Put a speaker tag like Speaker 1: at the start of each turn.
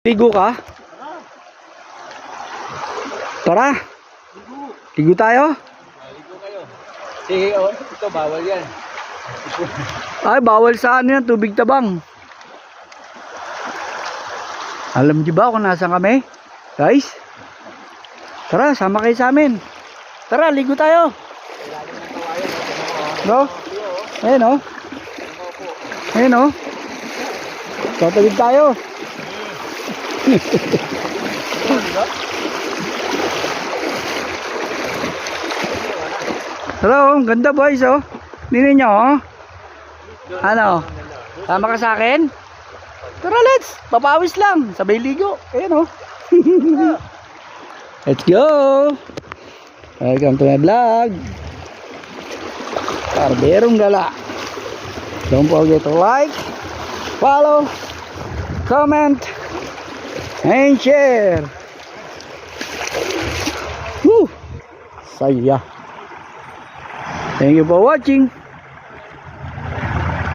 Speaker 1: Ligo ka? Tara. Ligo tayo?
Speaker 2: Ligo kayo. Ito bawal yan.
Speaker 1: Ay, bawal sa ano yan, tubig tabang. Alam niyo ba kung nasaan kami? Guys? Tara, sama kayo sa amin. Tara, ligo tayo. No? Ayun o. Ayun o. Tatawid tayo. Hello, ang ganda boys oh. Ninin nyo oh. Ano? Sama ka sa akin? Tara, let's. Papawis lang. Sabay ligo. Ayun oh. Let's go. Welcome to my vlog. Karberong Gala. Don't forget to like, follow, comment, and share. Woo! Saya. Thank you for watching.